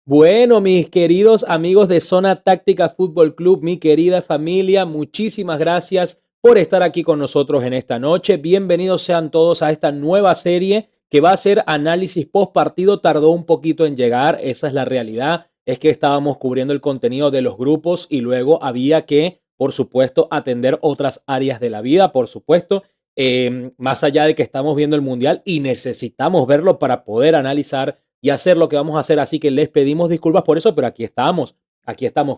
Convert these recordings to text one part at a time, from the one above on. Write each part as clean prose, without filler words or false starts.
Bueno, mis queridos amigos de Zona Táctica Fútbol Club, mi querida familia, muchísimas gracias por estar aquí con nosotros en esta noche. Bienvenidos sean todos a esta nueva serie que va a ser análisis post partido. Tardó un poquito en llegar, esa es la realidad. Es que estábamos cubriendo el contenido de los grupos y luego había que, por supuesto, atender otras áreas de la vida, por supuesto. Más allá de que estamos viendo el Mundial y necesitamos verlo para poder analizar y hacer lo que vamos a hacer. Así que les pedimos disculpas por eso, pero aquí estamos,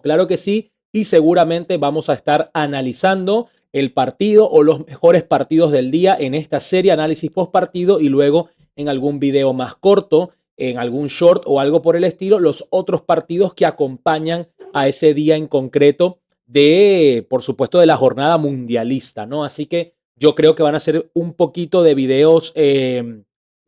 claro que sí, y seguramente vamos a estar analizando el partido o los mejores partidos del día en esta serie análisis post partido y luego en algún video más corto, en algún short o algo por el estilo, los otros partidos que acompañan a ese día en concreto de, por supuesto, de la jornada mundialista, ¿no? Así que yo creo que van a ser un poquito de videos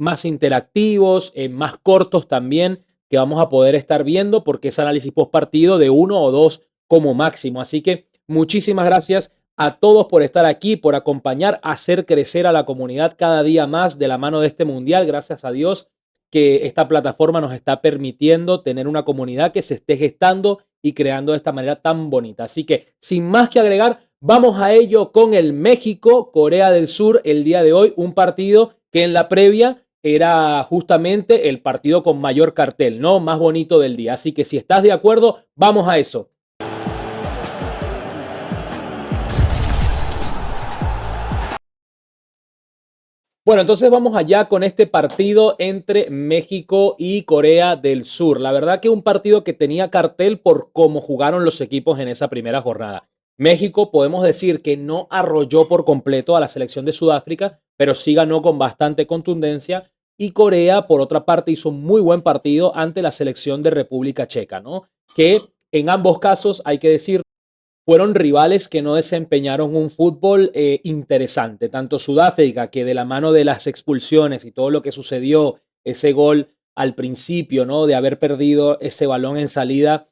más interactivos, más cortos también, que vamos a poder estar viendo porque es análisis post partido de uno o dos como máximo. Así que muchísimas gracias a todos por estar aquí, por acompañar, hacer crecer a la comunidad cada día más de la mano de este mundial. Gracias a Dios que esta plataforma nos está permitiendo tener una comunidad que se esté gestando y creando de esta manera tan bonita. Así que sin más que agregar, vamos a ello con el México-Corea del Sur el día de hoy, un partido que en la previa era justamente el partido con mayor cartel, ¿no? Más bonito del día. Así que si estás de acuerdo, vamos a eso. Bueno, entonces vamos allá con este partido entre México y Corea del Sur. La verdad que un partido que tenía cartel por cómo jugaron los equipos en esa primera jornada. México podemos decir que no arrolló por completo a la selección de Sudáfrica, pero sí ganó con bastante contundencia. Y Corea, por otra parte, hizo un muy buen partido ante la selección de República Checa, ¿no? Que en ambos casos, hay que decir, fueron rivales que no desempeñaron un fútbol interesante. Tanto Sudáfrica, que de la mano de las expulsiones y todo lo que sucedió, ese gol al principio, ¿no? De haber perdido ese balón en salida,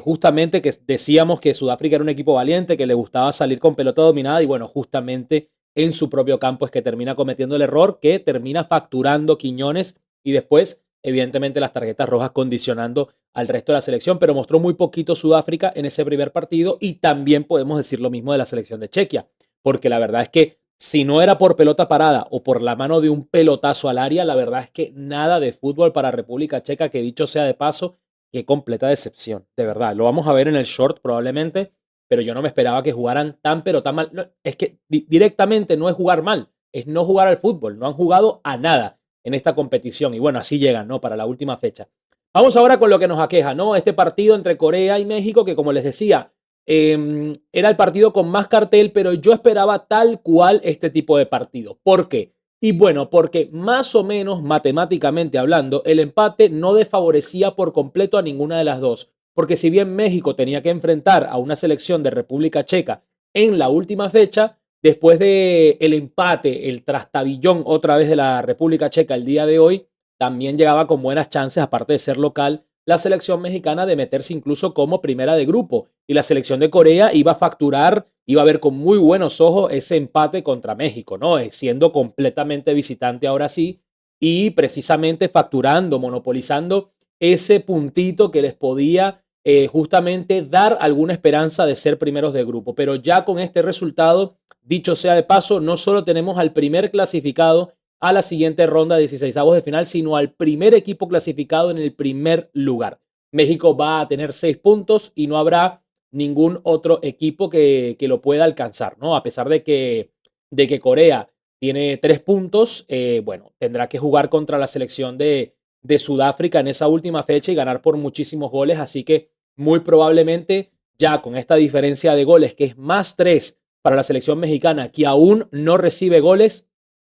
justamente que decíamos que Sudáfrica era un equipo valiente, que le gustaba salir con pelota dominada y bueno, justamente en su propio campo es que termina cometiendo el error, que termina facturando Quiñones y después, evidentemente, las tarjetas rojas condicionando al resto de la selección, pero mostró muy poquito Sudáfrica en ese primer partido y también podemos decir lo mismo de la selección de Chequia, porque la verdad es que si no era por pelota parada o por la mano de un pelotazo al área, la verdad es que nada de fútbol para República Checa, que dicho sea de paso, qué completa decepción, de verdad. Lo vamos a ver en el short probablemente, pero yo no me esperaba que jugaran tan pero tan mal. No, es que directamente no es jugar mal, es no jugar al fútbol, no han jugado a nada en esta competición y bueno, así llegan, ¿no? Para la última fecha. Vamos ahora con lo que nos aqueja, ¿no? Este partido entre Corea y México, que como les decía, era el partido con más cartel, pero yo esperaba tal cual este tipo de partido. ¿Por qué? Y bueno, porque más o menos matemáticamente hablando, el empate no desfavorecía por completo a ninguna de las dos. Porque si bien México tenía que enfrentar a una selección de República Checa en la última fecha, después del empate, el trastabillón otra vez de la República Checa el día de hoy, también llegaba con buenas chances, aparte de ser local, la selección mexicana de meterse incluso como primera de grupo. Y la selección de Corea iba a facturar, iba a ver con muy buenos ojos ese empate contra México, ¿no? Siendo completamente visitante ahora sí y precisamente facturando, monopolizando ese puntito que les podía justamente dar alguna esperanza de ser primeros de grupo. Pero ya con este resultado, dicho sea de paso, no solo tenemos al primer clasificado a la siguiente ronda de 16avos de final, sino al primer equipo clasificado en el primer lugar. México va a tener 6 puntos y no habrá ningún otro equipo que lo pueda alcanzar, ¿no? A pesar de que Corea tiene 3 puntos, bueno, tendrá que jugar contra la selección de Sudáfrica en esa última fecha y ganar por muchísimos goles, así que muy probablemente ya con esta diferencia de goles, que es más 3 para la selección mexicana, que aún no recibe goles,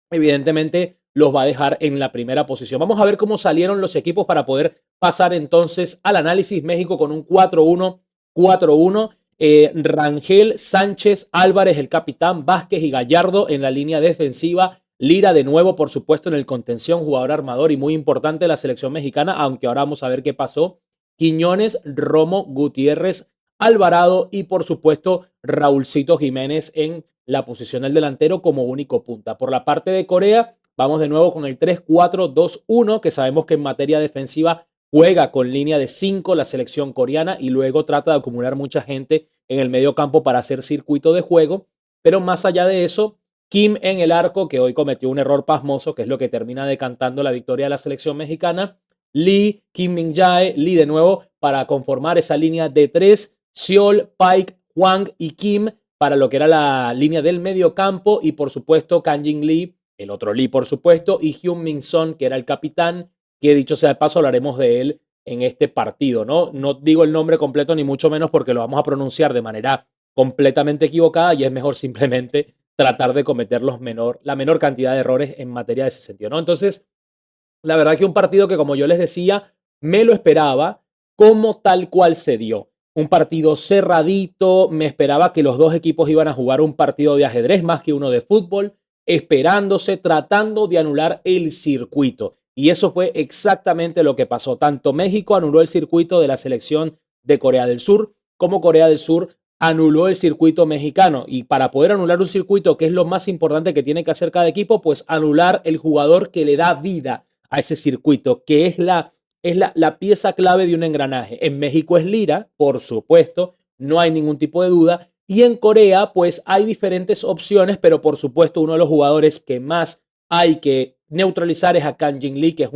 evidentemente los va a dejar en la primera posición. Vamos a ver cómo salieron los equipos para poder pasar entonces al análisis. México con un 4-1, 4-1. Rangel, Sánchez, Álvarez, el capitán, Vázquez y Gallardo en la línea defensiva. Lira de nuevo, por supuesto, en el contención, jugador armador y muy importante de la selección mexicana, aunque ahora vamos a ver qué pasó. Quiñones, Romo, Gutiérrez, Alvarado y por supuesto Raulcito Jiménez en la posición del delantero como único punta. Por la parte de Corea, vamos de nuevo con el 3-4-2-1, que sabemos que en materia defensiva juega con línea de 5 la selección coreana y luego trata de acumular mucha gente en el medio campo para hacer circuito de juego. Pero más allá de eso, Kim en el arco, que hoy cometió un error pasmoso, que es lo que termina decantando la victoria de la selección mexicana. Lee, Kim Min-jae, Lee de nuevo para conformar esa línea de 3, Seol, Paik, Hwang y Kim para lo que era la línea del medio campo y por supuesto Kang-in Lee, el otro Lee por supuesto, y Hyun Min Son, que era el capitán, que dicho sea de paso hablaremos de él en este partido, ¿no? No digo el nombre completo ni mucho menos porque lo vamos a pronunciar de manera completamente equivocada y es mejor simplemente tratar de cometer la menor cantidad de errores en materia de ese sentido, ¿no? Entonces, la verdad que un partido que, como yo les decía, me lo esperaba como tal cual se dio. Un partido cerradito, me esperaba que los dos equipos iban a jugar un partido de ajedrez más que uno de fútbol, esperándose, tratando de anular el circuito. Y eso fue exactamente lo que pasó. Tanto México anuló el circuito de la selección de Corea del Sur, como Corea del Sur anuló el circuito mexicano. Y para poder anular un circuito, que es lo más importante que tiene que hacer cada equipo, pues anular el jugador que le da vida a ese circuito, que es la pieza clave de un engranaje. En México es Lira, por supuesto, no hay ningún tipo de duda. Y en Corea, pues hay diferentes opciones, pero por supuesto uno de los jugadores que más hay que neutralizar es a Kang-in Lee, que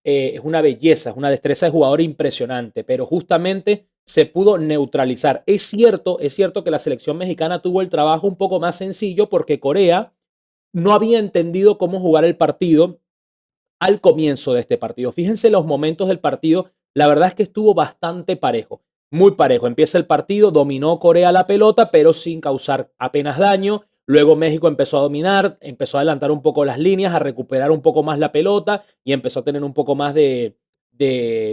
es una belleza, es una destreza de jugador impresionante, pero justamente se pudo neutralizar. Es cierto que la selección mexicana tuvo el trabajo un poco más sencillo porque Corea no había entendido cómo jugar el partido al comienzo de este partido. Fíjense los momentos del partido, la verdad es que estuvo bastante parejo, muy parejo. Empieza el partido, dominó Corea la pelota, pero sin causar apenas daño. Luego México empezó a dominar, empezó a adelantar un poco las líneas, a recuperar un poco más la pelota y empezó a tener un poco más de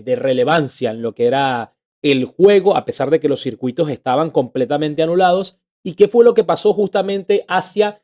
relevancia en lo que era el juego, a pesar de que los circuitos estaban completamente anulados. ¿Y qué fue lo que pasó justamente hacia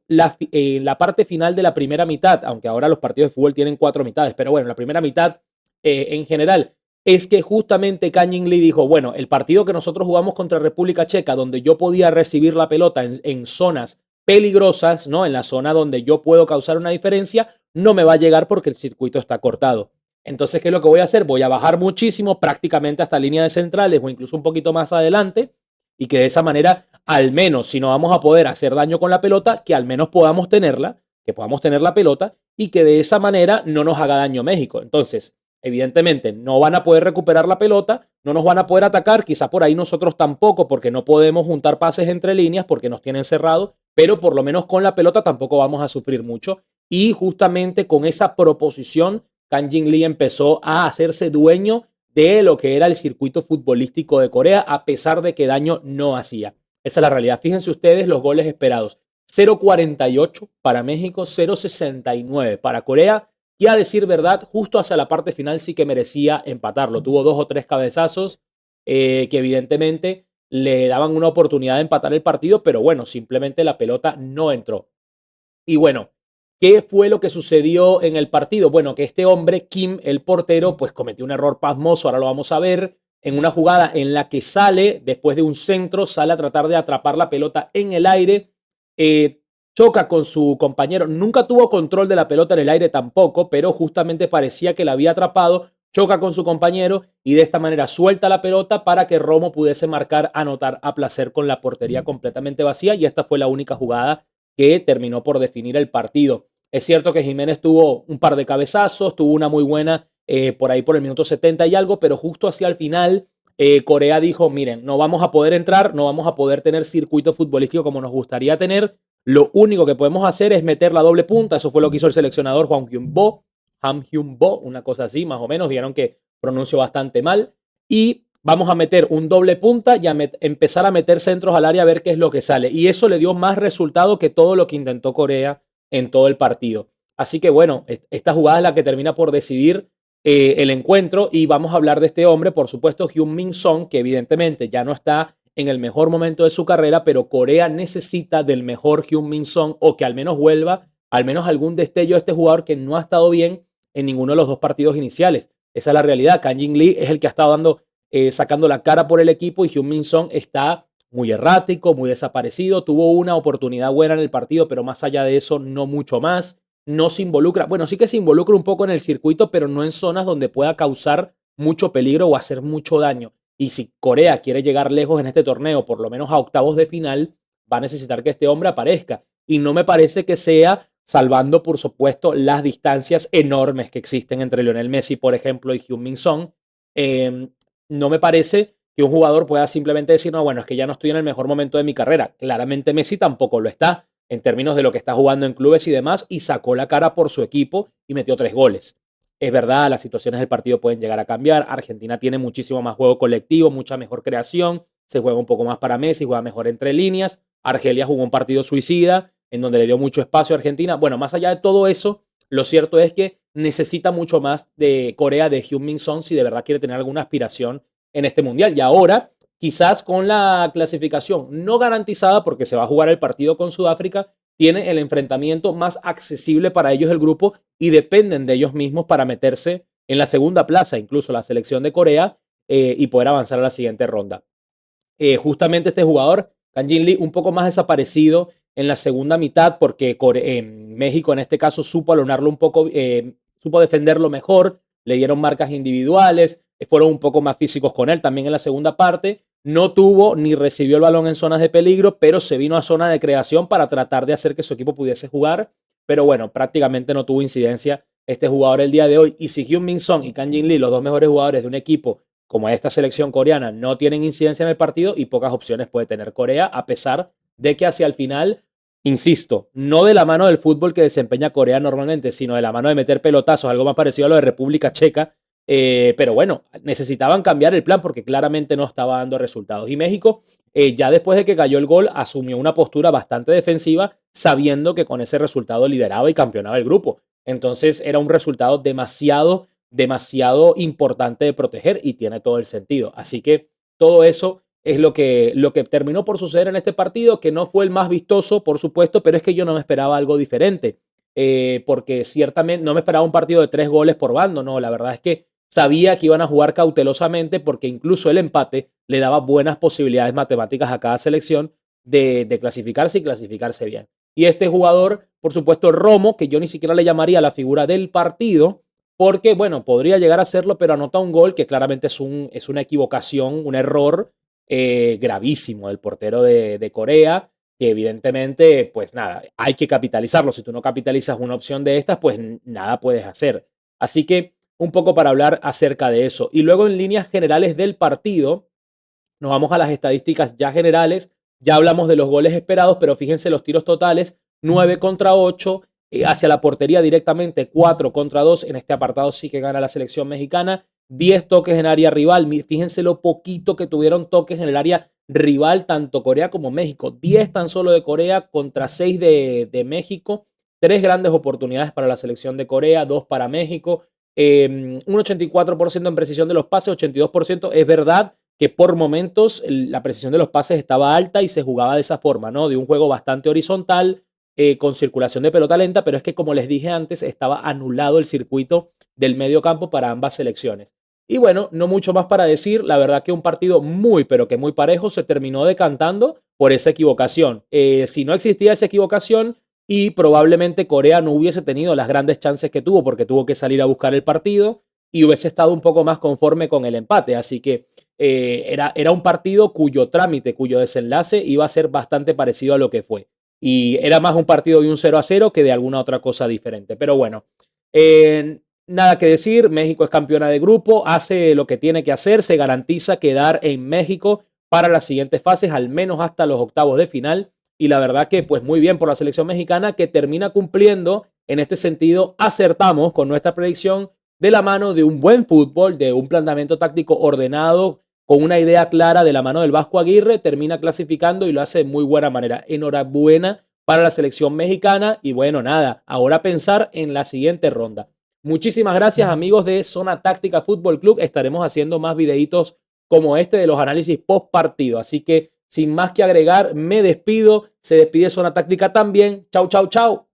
la parte final de la primera mitad? Aunque ahora los partidos de fútbol tienen 4 mitades, pero bueno, la primera mitad en general es que justamente Kang-in Lee dijo, bueno, el partido que nosotros jugamos contra República Checa, donde yo podía recibir la pelota en zonas peligrosas, ¿no? En la zona donde yo puedo causar una diferencia, no me va a llegar porque el circuito está cortado. Entonces, ¿qué es lo que voy a hacer? Voy a bajar muchísimo, prácticamente hasta línea de centrales o incluso un poquito más adelante, y que de esa manera, al menos, si no vamos a poder hacer daño con la pelota, que al menos podamos tenerla, que podamos tener la pelota y que de esa manera no nos haga daño México. Entonces, evidentemente, no van a poder recuperar la pelota, no nos van a poder atacar, quizá por ahí nosotros tampoco, porque no podemos juntar pases entre líneas, porque nos tienen cerrado, pero por lo menos con la pelota tampoco vamos a sufrir mucho. Y justamente con esa proposición, Kang-in Lee empezó a hacerse dueño de lo que era el circuito futbolístico de Corea, a pesar de que daño no hacía. Esa es la realidad. Fíjense ustedes los goles esperados. 0.48 para México, 0.69 para Corea. Y a decir verdad, justo hacia la parte final sí que merecía empatarlo. Tuvo 2 o 3 cabezazos que evidentemente le daban una oportunidad de empatar el partido, pero bueno, simplemente la pelota no entró. Y bueno, ¿qué fue lo que sucedió en el partido? Bueno, que este hombre, Kim, el portero, pues cometió un error pasmoso, ahora lo vamos a ver, en una jugada en la que sale, después de un centro, sale a tratar de atrapar la pelota en el aire, choca con su compañero, nunca tuvo control de la pelota en el aire tampoco, pero justamente parecía que la había atrapado, choca con su compañero y de esta manera suelta la pelota para que Romo pudiese marcar, anotar a placer con la portería completamente vacía, y esta fue la única jugada que terminó por definir el partido. Es cierto que Jiménez tuvo un par de cabezazos, tuvo una muy buena por ahí por el minuto 70 y algo, pero justo hacia el final Corea dijo, miren, no vamos a poder entrar, no vamos a poder tener circuito futbolístico como nos gustaría tener, lo único que podemos hacer es meter la doble punta, eso fue lo que hizo el seleccionador Ham Hyun-bo, una cosa así más o menos, vieron que pronunció bastante mal, y vamos a meter un doble punta y empezar a meter centros al área a ver qué es lo que sale. Y eso le dio más resultado que todo lo que intentó Corea en todo el partido. Así que bueno, esta jugada es la que termina por decidir el encuentro y vamos a hablar de este hombre, por supuesto, Hyun Min Son, que evidentemente ya no está en el mejor momento de su carrera, pero Corea necesita del mejor Hyun Min Son o que al menos vuelva, al menos algún destello de este jugador que no ha estado bien en ninguno de los 2 partidos iniciales. Esa es la realidad. Kang-in Lee es el que ha estado sacando la cara por el equipo y Hyun Min Son está muy errático, muy desaparecido. Tuvo una oportunidad buena en el partido, pero más allá de eso, no mucho más. no se involucra, bueno, sí que se involucra un poco en el circuito, pero no en zonas donde pueda causar mucho peligro o hacer mucho daño. Y si Corea quiere llegar lejos en este torneo, por lo menos a octavos de final, va a necesitar que este hombre aparezca. Y no me parece que sea salvando, por supuesto, las distancias enormes que existen entre Lionel Messi, por ejemplo, y Heung-min Son. Eh, no me parece que un jugador pueda simplemente decir, no, bueno, es que ya no estoy en el mejor momento de mi carrera. Claramente Messi tampoco lo está en términos de lo que está jugando en clubes y demás, y sacó la cara por su equipo y metió 3 goles. Es verdad, las situaciones del partido pueden llegar a cambiar. Argentina tiene muchísimo más juego colectivo, mucha mejor creación, se juega un poco más para Messi, juega mejor entre líneas. Argelia jugó un partido suicida en donde le dio mucho espacio a Argentina. Bueno, más allá de todo eso, lo cierto es que necesita mucho más de Corea, de Heung-min Son, si de verdad quiere tener alguna aspiración en este mundial. Y ahora, quizás con la clasificación no garantizada, porque se va a jugar el partido con Sudáfrica, tiene el enfrentamiento más accesible para ellos el grupo y dependen de ellos mismos para meterse en la segunda plaza, incluso la selección de Corea, y poder avanzar a la siguiente ronda. Justamente este jugador, Kang Jin Lee, un poco más desaparecido en la segunda mitad porque México en este caso supo alonarlo un poco, supo defenderlo mejor, le dieron marcas individuales, fueron un poco más físicos con él también en la segunda parte. No tuvo ni recibió el balón en zonas de peligro, pero se vino a zona de creación para tratar de hacer que su equipo pudiese jugar. Pero bueno, prácticamente no tuvo incidencia este jugador el día de hoy. Y si Heung-min Son y Kang Jin Lee, los dos mejores jugadores de un equipo como esta selección coreana, no tienen incidencia en el partido y pocas opciones puede tener Corea, a pesar de que hacia el final, insisto, no de la mano del fútbol que desempeña Corea normalmente, sino de la mano de meter pelotazos, algo más parecido a lo de República Checa. Pero bueno, necesitaban cambiar el plan porque claramente no estaba dando resultados. Y México, ya después de que cayó el gol, asumió una postura bastante defensiva, sabiendo que con ese resultado lideraba y campeonaba el grupo. Entonces era un resultado demasiado importante de proteger y tiene todo el sentido. Así que todo eso es lo que terminó por suceder en este partido, que no fue el más vistoso, por supuesto, pero es que yo no me esperaba algo diferente, porque ciertamente no me esperaba un partido de 3 goles por bando, no, la verdad es que sabía que iban a jugar cautelosamente porque incluso el empate le daba buenas posibilidades matemáticas a cada selección de clasificarse y clasificarse bien. Y este jugador, por supuesto, Romo, que yo ni siquiera le llamaría la figura del partido, porque, bueno, podría llegar a serlo, pero anota un gol que claramente es una equivocación, un error gravísimo del portero de Corea, que evidentemente, pues nada, hay que capitalizarlo. Si tú no capitalizas una opción de estas, pues nada puedes hacer. Así que un poco para hablar acerca de eso. Y luego en líneas generales del partido, nos vamos a las estadísticas ya generales. Ya hablamos de los goles esperados, pero fíjense los tiros totales: 9 contra 8, hacia la portería directamente 4 contra 2. En este apartado sí que gana la selección mexicana. 10 toques en área rival. Fíjense lo poquito que tuvieron toques en el área rival, tanto Corea como México. 10 tan solo de Corea contra 6 de México. 3 grandes oportunidades para la selección de Corea, 2 para México. Un 84% en precisión de los pases, 82%. Es verdad que por momentos la precisión de los pases estaba alta y se jugaba de esa forma, ¿no? De un juego bastante horizontal, con circulación de pelota lenta, pero es que, como les dije antes, estaba anulado el circuito del medio campo para ambas selecciones. Y bueno, no mucho más para decir. La verdad que un partido muy, pero que muy parejo se terminó decantando por esa equivocación. Si no existía esa equivocación y probablemente Corea no hubiese tenido las grandes chances que tuvo porque tuvo que salir a buscar el partido y hubiese estado un poco más conforme con el empate. Así que era un partido cuyo trámite, cuyo desenlace iba a ser bastante parecido a lo que fue. Y era más un partido de un 0-0 que de alguna otra cosa diferente. Pero bueno, nada que decir. México es campeona de grupo, hace lo que tiene que hacer, se garantiza quedar en México para las siguientes fases, al menos hasta los octavos de final. Y la verdad que pues muy bien por la selección mexicana, que termina cumpliendo en este sentido. Acertamos con nuestra predicción de la mano de un buen fútbol, de un planteamiento táctico ordenado, con una idea clara de la mano del Vasco Aguirre. Termina clasificando y lo hace de muy buena manera. Enhorabuena para la selección mexicana y bueno, nada, ahora pensar en la siguiente ronda. Muchísimas gracias, amigos de Zona Táctica Fútbol Club. Estaremos haciendo más videitos como este de los análisis post partido. Así que sin más que agregar, me despido. Se despide Zona Táctica también. Chau, chau, chau.